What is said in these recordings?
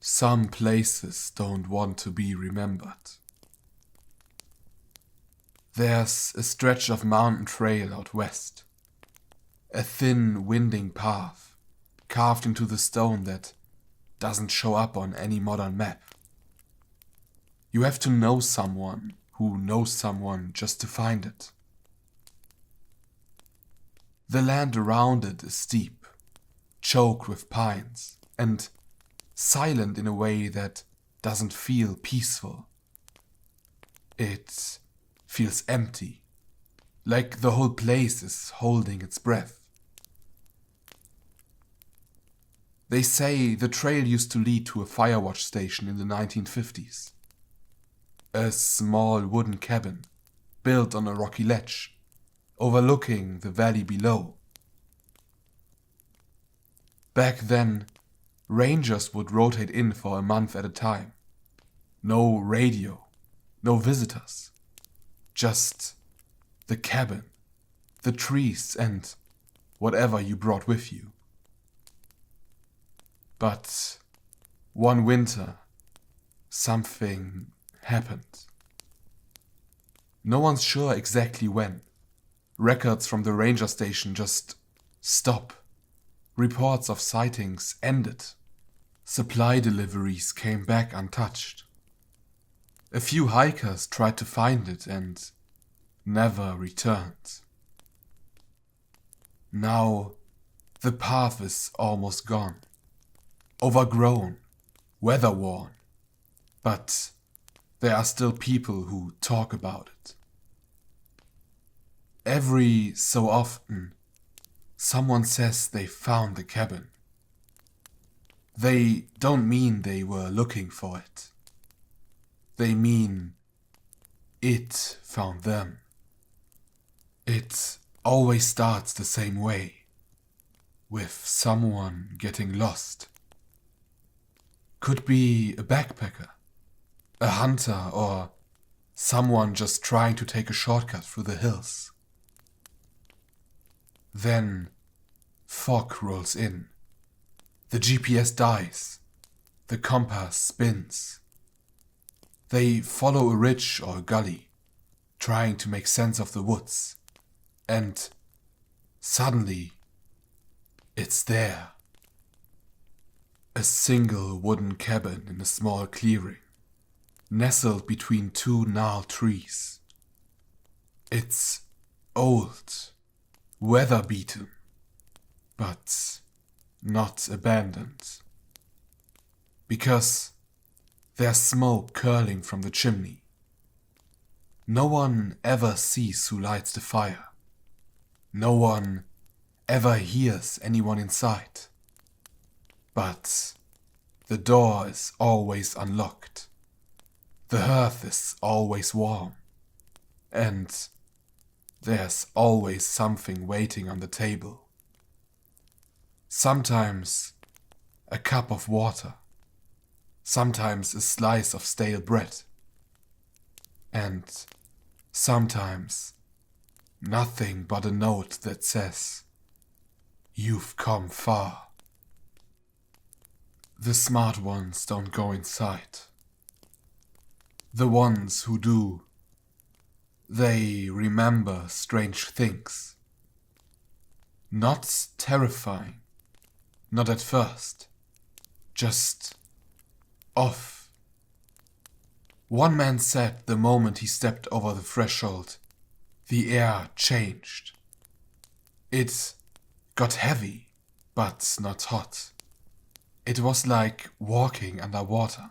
Some places don't want to be remembered. There's a stretch of mountain trail out west. A thin, winding path, carved into the stone that doesn't show up on any modern map. You have to know someone who knows someone just to find it. The land around it is steep, choked with pines, and silent in a way that doesn't feel peaceful. It feels empty, like the whole place is holding its breath. They say the trail used to lead to a firewatch station in the 1950s. A small wooden cabin, built on a rocky ledge, overlooking the valley below. Back then, rangers would rotate in for a month at a time. No radio, no visitors. Just the cabin, the trees, and whatever you brought with you. But one winter, something happened. No one's sure exactly when. Records from the ranger station just stop. Reports of sightings ended. Supply deliveries came back untouched. A few hikers tried to find it and never returned. Now, the path is almost gone. Overgrown, weather-worn, but there are still people who talk about it. Every so often, someone says they found the cabin. They don't mean they were looking for it. They mean it found them. It always starts the same way, with someone getting lost. Could be a backpacker, a hunter, or someone just trying to take a shortcut through the hills. Then fog rolls in. The GPS dies. The compass spins. They follow a ridge or a gully, trying to make sense of the woods. And suddenly, it's there. A single wooden cabin in a small clearing, nestled between two gnarled trees. It's old, weather-beaten, but not abandoned. Because there's smoke curling from the chimney. No one ever sees who lights the fire. No one ever hears anyone inside. But the door is always unlocked. The hearth is always warm. And there's always something waiting on the table. Sometimes a cup of water. Sometimes a slice of stale bread. And sometimes nothing but a note that says, "You've come far." The smart ones don't go inside. The ones who do, they remember strange things. Not terrifying, not at first, just off. One man said the moment he stepped over the threshold, the air changed. It got heavy, but not hot. It was like walking underwater.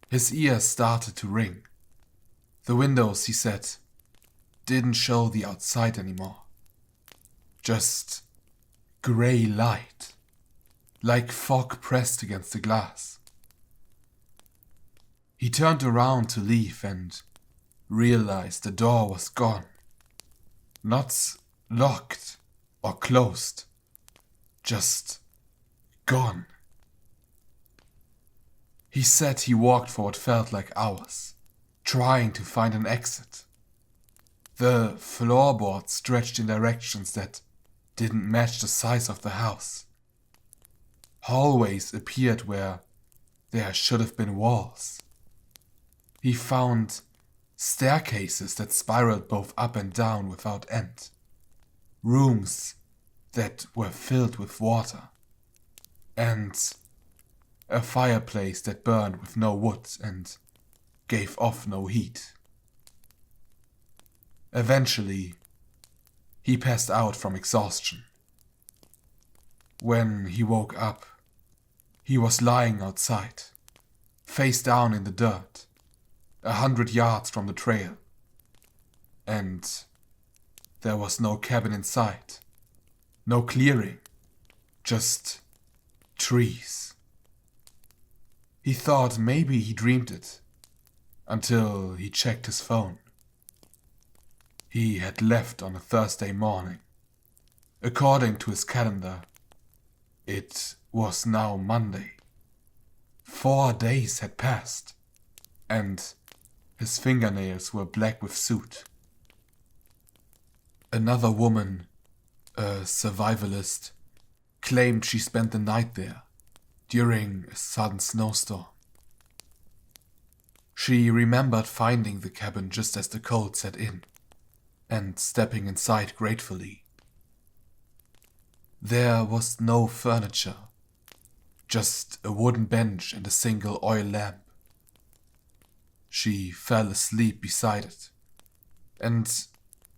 His ears started to ring. The windows, he said, didn't show the outside anymore. Just grey light, like fog pressed against the glass. He turned around to leave and realized the door was gone. Not locked or closed, just gone. He said he walked for what felt like hours, trying to find an exit. The floorboards stretched in directions that didn't match the size of the house. Hallways appeared where there should have been walls. He found staircases that spiraled both up and down without end. Rooms that were filled with water. And a fireplace that burned with no wood and gave off no heat. Eventually, he passed out from exhaustion. When he woke up, he was lying outside, face down in the dirt, 100 yards from the trail. And there was no cabin in sight, no clearing, just trees. He thought maybe he dreamed it, until he checked his phone. He had left on a Thursday morning. According to his calendar, it was now Monday. 4 days had passed, and his fingernails were black with soot. Another woman, a survivalist, claimed she spent the night there during a sudden snowstorm. She remembered finding the cabin just as the cold set in, and stepping inside gratefully. There was no furniture, just a wooden bench and a single oil lamp. She fell asleep beside it, and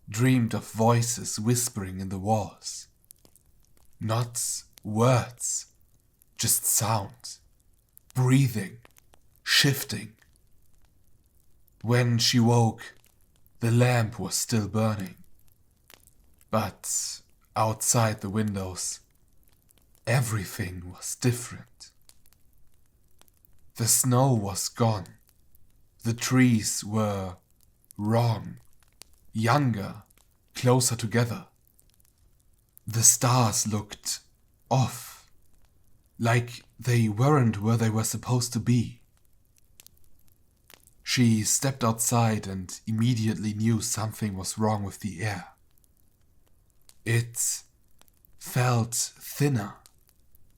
dreamed of voices whispering in the walls. Not words, just sound, breathing, shifting. When she woke, the lamp was still burning. But outside the windows, everything was different. The snow was gone. The trees were wrong, younger, closer together. The stars looked off, like they weren't where they were supposed to be. She stepped outside and immediately knew something was wrong with the air. It felt thinner,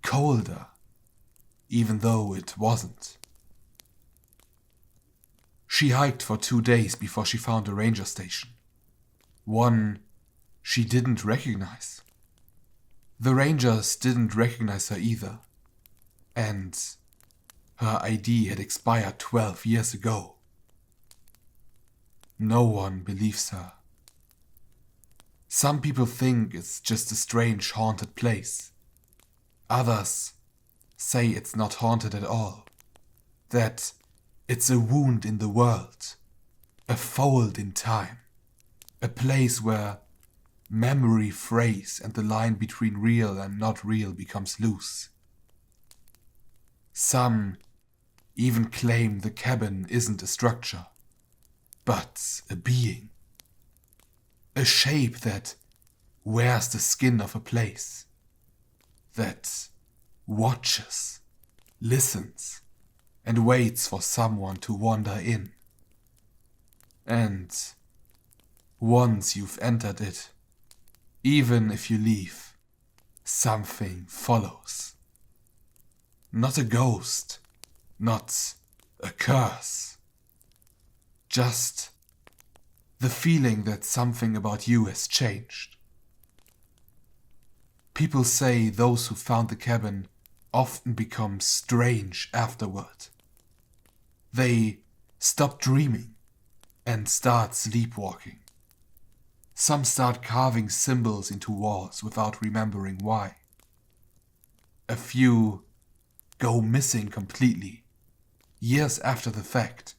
colder, even though it wasn't. She hiked for 2 days before she found a ranger station. One she didn't recognize. The rangers didn't recognize her either, and her ID had expired 12 years ago. No one believes her. Some people think it's just a strange haunted place. Others say it's not haunted at all, that it's a wound in the world, a fold in time, a place where memory frays and the line between real and not real becomes loose. Some even claim the cabin isn't a structure, but a being. A shape that wears the skin of a place, that watches, listens, and waits for someone to wander in. And once you've entered it, even if you leave, something follows. Not a ghost, not a curse. Just the feeling that something about you has changed. People say those who found the cabin often become strange afterward. They stop dreaming and start sleepwalking. Some start carving symbols into walls without remembering why. A few go missing completely. Years after the fact,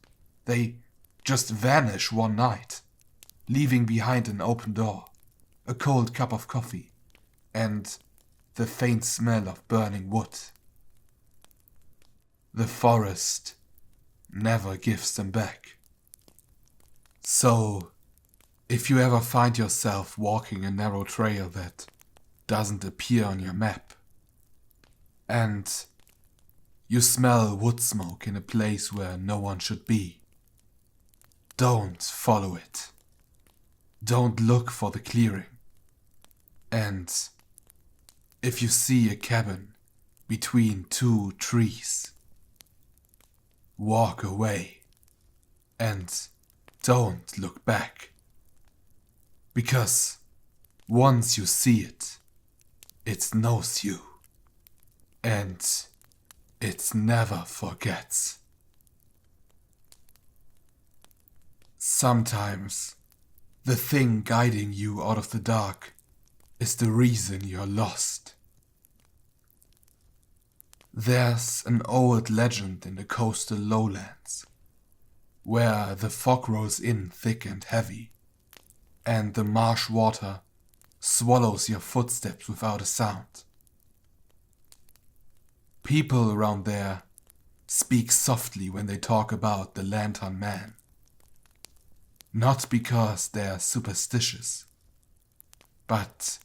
they just vanish one night, leaving behind an open door, a cold cup of coffee, and the faint smell of burning wood. The forest never gives them back. So, if you ever find yourself walking a narrow trail that doesn't appear on your map, and you smell wood smoke in a place where no one should be, don't follow it. Don't look for the clearing. And if you see a cabin between 2 trees, walk away and don't look back. Because once you see it, it knows you and it never forgets. Sometimes the thing guiding you out of the dark is the reason you're lost. There's an old legend in the coastal lowlands, where the fog rolls in thick and heavy, and the marsh water swallows your footsteps without a sound. People around there speak softly when they talk about the Lantern Man. Not because they're superstitious, but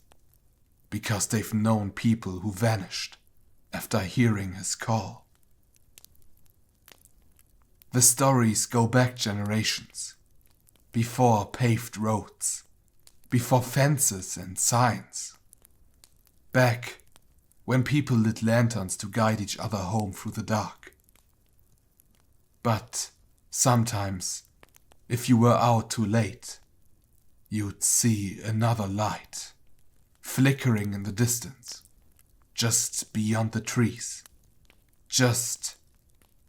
because they've known people who vanished after hearing his call. The stories go back generations, before paved roads, before fences and signs, back when people lit lanterns to guide each other home through the dark. But sometimes, if you were out too late, you'd see another light, flickering in the distance, just beyond the trees, just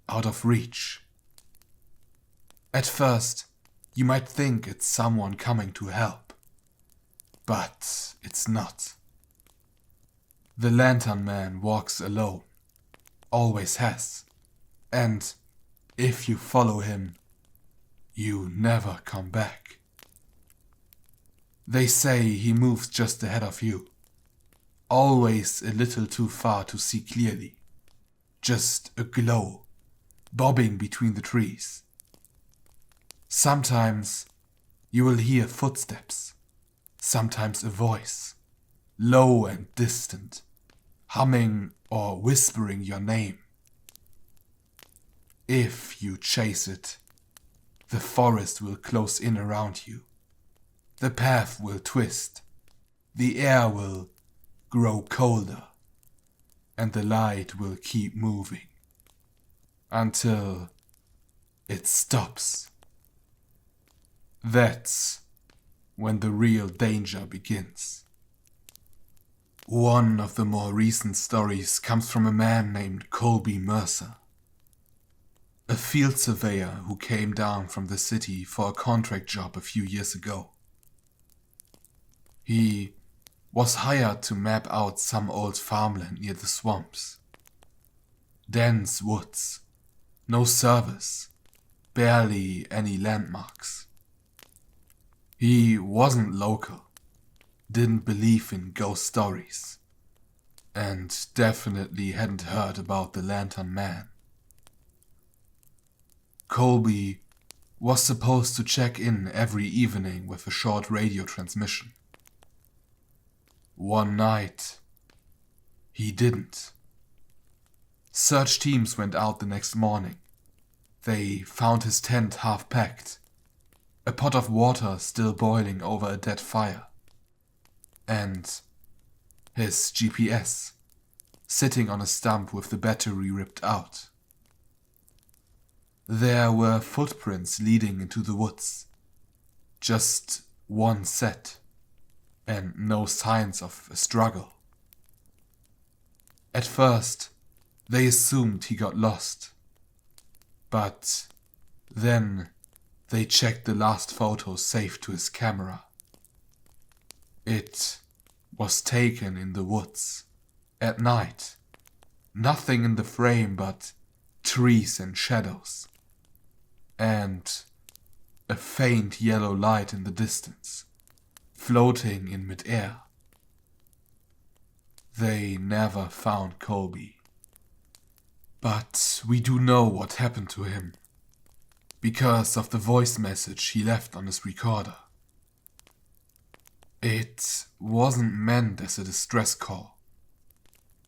out of reach. At first, you might think it's someone coming to help, but it's not. The Lantern Man walks alone, always has, and if you follow him, you never come back. They say he moves just ahead of you, always a little too far to see clearly, just a glow, bobbing between the trees. Sometimes you will hear footsteps, sometimes a voice, low and distant, humming or whispering your name. If you chase it, the forest will close in around you. The path will twist. The air will grow colder. And the light will keep moving. Until it stops. That's when the real danger begins. One of the more recent stories comes from a man named Colby Mercer, a field surveyor who came down from the city for a contract job a few years ago. He was hired to map out some old farmland near the swamps. Dense woods, no service, barely any landmarks. He wasn't local, didn't believe in ghost stories, and definitely hadn't heard about the Lantern Man. Colby was supposed to check in every evening with a short radio transmission. One night, he didn't. Search teams went out the next morning. They found his tent half packed, a pot of water still boiling over a dead fire, and his GPS sitting on a stump with the battery ripped out. There were footprints leading into the woods, just one set, and no signs of a struggle. At first, they assumed he got lost, but then they checked the last photo saved to his camera. It was taken in the woods, at night. Nothing in the frame but trees and shadows, and a faint yellow light in the distance, floating in midair. They never found Colby. But we do know what happened to him, because of the voice message he left on his recorder. It wasn't meant as a distress call,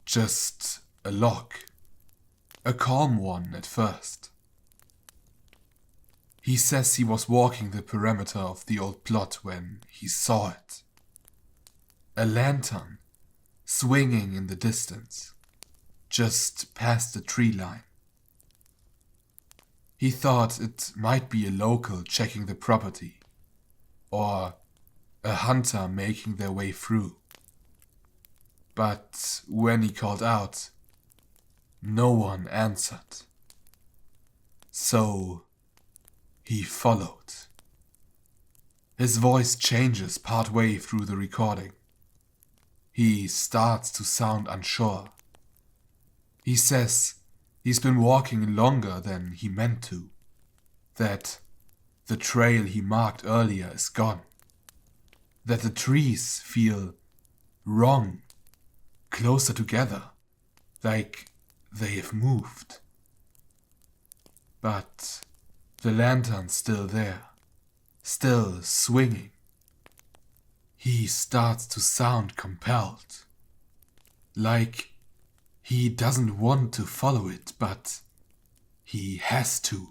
just a log, a calm one at first. He says he was walking the perimeter of the old plot when he saw it. A lantern swinging in the distance, just past the tree line. He thought it might be a local checking the property, or a hunter making their way through. But when he called out, no one answered. So he followed. His voice changes partway through the recording. He starts to sound unsure. He says he's been walking longer than he meant to, that the trail he marked earlier is gone, that the trees feel wrong, closer together, like they have moved. But the lantern's still there, still swinging. He starts to sound compelled, like he doesn't want to follow it, but he has to.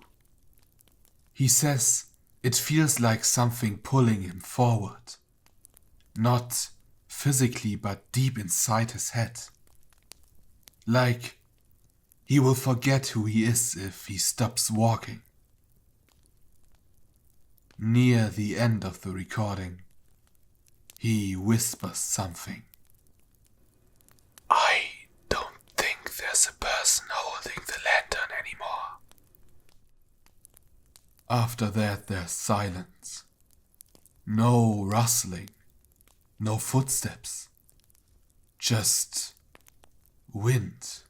He says it feels like something pulling him forward, not physically but deep inside his head. Like he will forget who he is if he stops walking. Near the end of the recording, he whispers something. I don't think there's a person holding the lantern anymore. After that, there's silence. No rustling, no footsteps, just wind.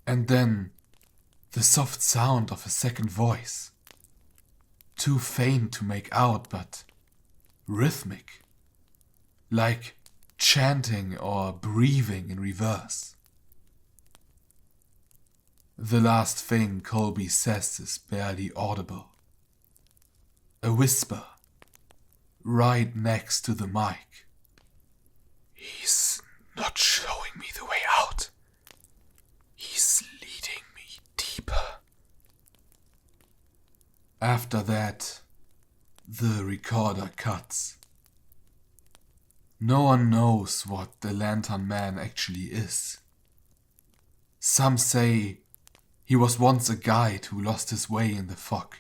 And then the soft sound of a second voice. Too faint to make out, but rhythmic. Like chanting or breathing in reverse. The last thing Colby says is barely audible. A whisper, right next to the mic. He's not showing me the way out. He's leading me deeper. After that, the recorder cuts. No one knows what the Lantern Man actually is. Some say he was once a guide who lost his way in the fog,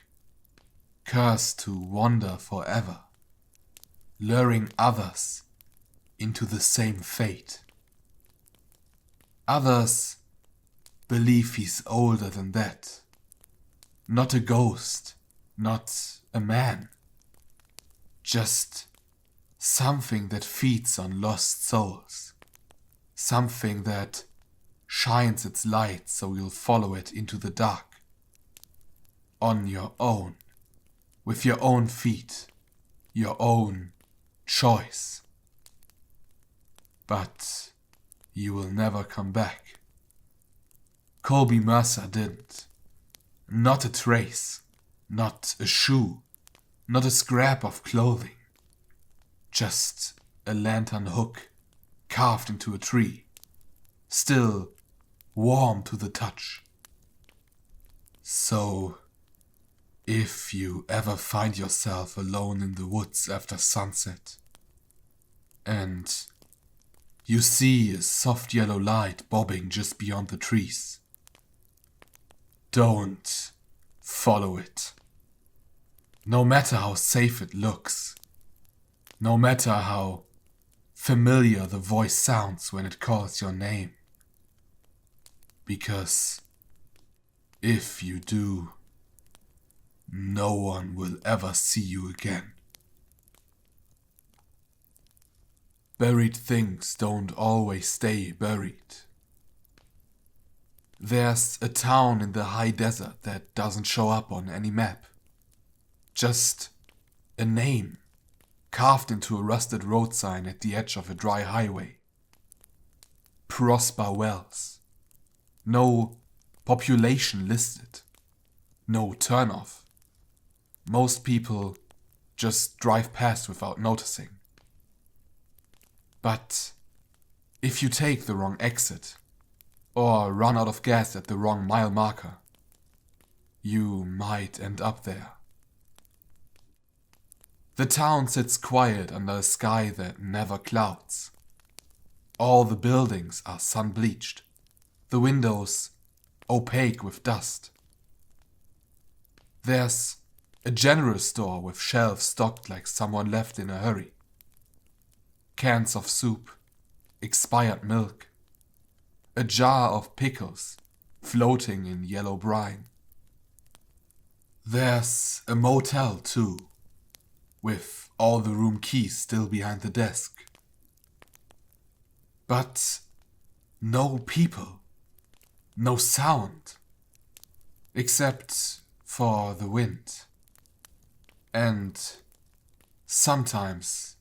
cursed to wander forever, luring others into the same fate. Others believe he's older than that. Not a ghost, not a man. Just something that feeds on lost souls. Something that shines its light so you'll follow it into the dark. On your own. With your own feet. Your own choice. But you will never come back. Colby Mercer didn't. Not a trace. Not a shoe. Not a scrap of clothing. Just a lantern hook carved into a tree. Still warm to the touch. So, if you ever find yourself alone in the woods after sunset, and you see a soft yellow light bobbing just beyond the trees, don't follow it. No matter how safe it looks, no matter how familiar the voice sounds when it calls your name. Because if you do, no one will ever see you again. Buried things don't always stay buried. There's a town in the high desert that doesn't show up on any map. Just a name carved into a rusted road sign at the edge of a dry highway. Prosper Wells. No population listed. No turnoff. Most people just drive past without noticing. But if you take the wrong exit, or run out of gas at the wrong mile marker, you might end up there. The town sits quiet under a sky that never clouds. All the buildings are sun-bleached, the windows opaque with dust. There's a general store with shelves stocked like someone left in a hurry. Cans of soup, expired milk, a jar of pickles floating in yellow brine. There's a motel too, with all the room keys still behind the desk. But no people, no sound, except for the wind. And sometimes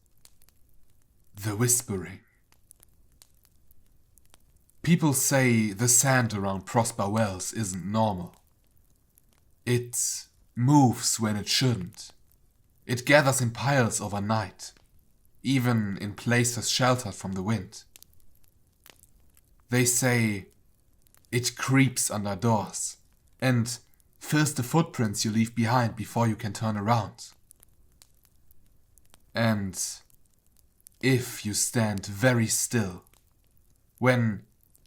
the whispering. People say the sand around Prosper Wells isn't normal. It moves when it shouldn't. It gathers in piles overnight, even in places sheltered from the wind. They say it creeps under doors and fills the footprints you leave behind before you can turn around. And if you stand very still, when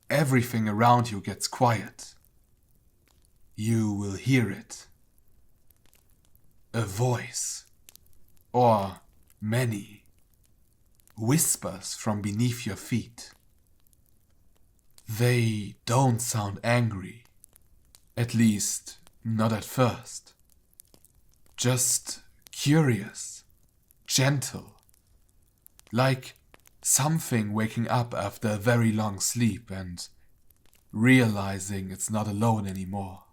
everything around you gets quiet, you will hear it. A voice, or many, whispers from beneath your feet. They don't sound angry, at least not at first. Just curious, gentle, like something waking up after a very long sleep and realizing it's not alone anymore.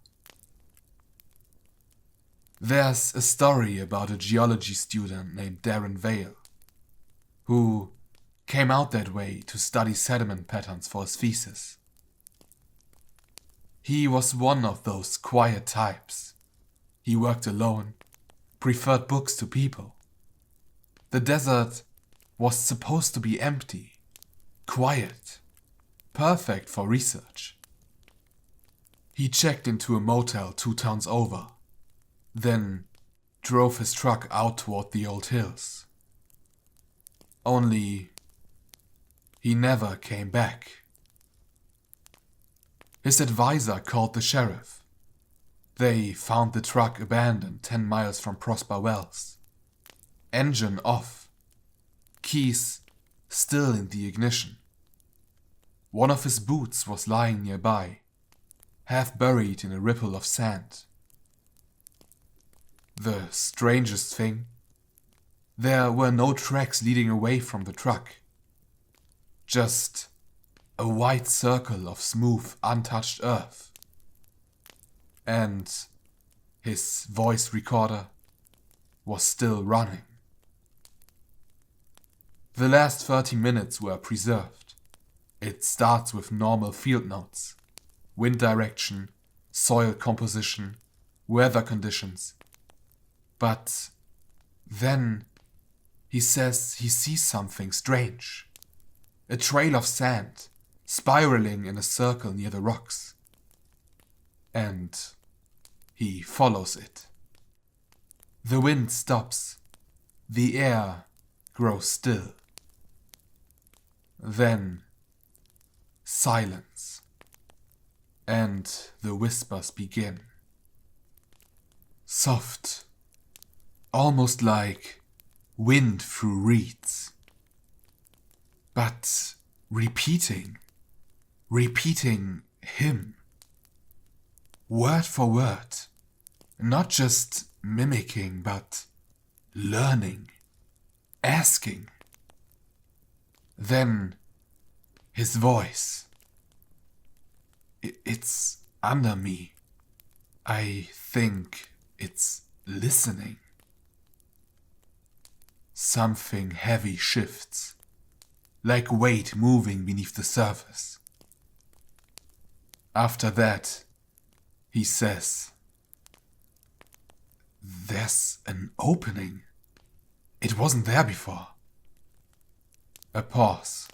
There's a story about a geology student named Darren Vale, who came out that way to study sediment patterns for his thesis. He was one of those quiet types. He worked alone, preferred books to people. The desert was supposed to be empty, quiet, perfect for research. He checked into a motel 2 towns over, then drove his truck out toward the old hills. Only he never came back. His advisor called the sheriff. They found the truck abandoned 10 miles from Prosper Wells. Engine off. Keys still in the ignition. One of his boots was lying nearby, half buried in a ripple of sand. The strangest thing, there were no tracks leading away from the truck. Just a white circle of smooth, untouched earth. And his voice recorder was still running. The last 30 minutes were preserved. It starts with normal field notes, wind direction, soil composition, weather conditions. But then he says he sees something strange. A trail of sand, spiraling in a circle near the rocks. And he follows it. The wind stops. The air grows still. Then silence. And the whispers begin. Soft, almost like wind through reeds. But repeating him. Word for word. Not just mimicking, but learning, asking. Then his voice. It's under me. I think it's listening. Something heavy shifts, like weight moving beneath the surface. After that, he says, "There's an opening. It wasn't there before." A pause.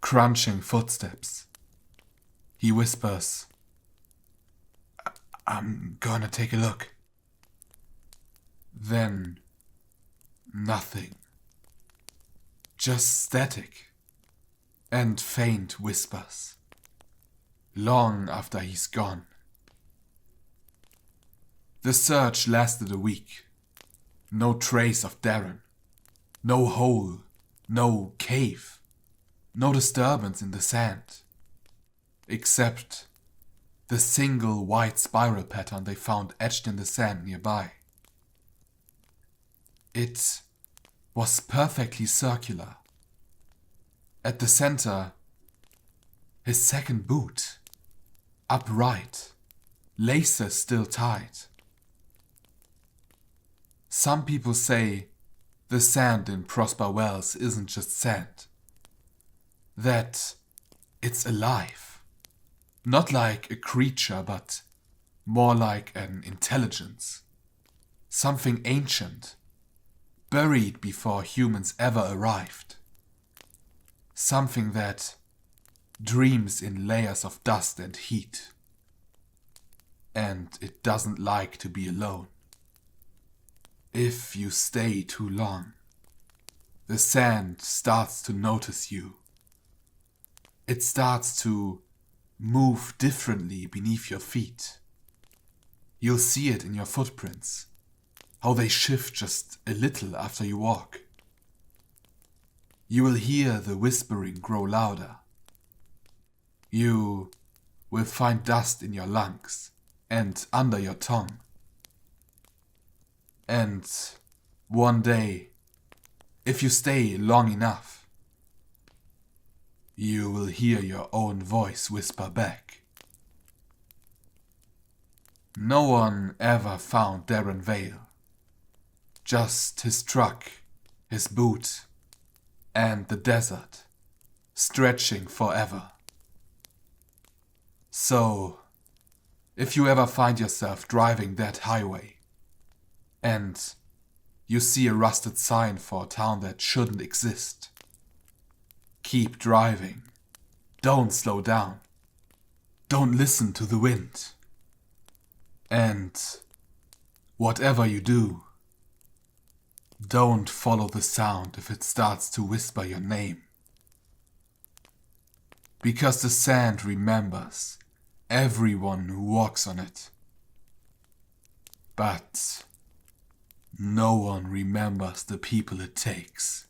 Crunching footsteps. He whispers, "I'm gonna take a look." Then, nothing. Just static and faint whispers. Long after he's gone. The search lasted a week. No trace of Darren. No hole. No cave. No disturbance in the sand. Except the single white spiral pattern they found etched in the sand nearby. It was perfectly circular. At the center, his second boot, upright, laces still tied. Some people say the sand in Prosper Wells isn't just sand, that it's alive. Not like a creature, but more like an intelligence. Something ancient, buried before humans ever arrived. Something that dreams in layers of dust and heat. And it doesn't like to be alone. If you stay too long, the sand starts to notice you. It starts to move differently beneath your feet. You'll see it in your footprints, how they shift just a little after you walk. You will hear the whispering grow louder. You will find dust in your lungs and under your tongue. And one day, if you stay long enough, you will hear your own voice whisper back. No one ever found Darren Vale. Just his truck, his boot, and the desert, stretching forever. So, if you ever find yourself driving that highway, and you see a rusted sign for a town that shouldn't exist, keep driving. Don't slow down. Don't listen to the wind. And whatever you do, don't follow the sound if it starts to whisper your name. Because the sand remembers everyone who walks on it. But no one remembers the people it takes.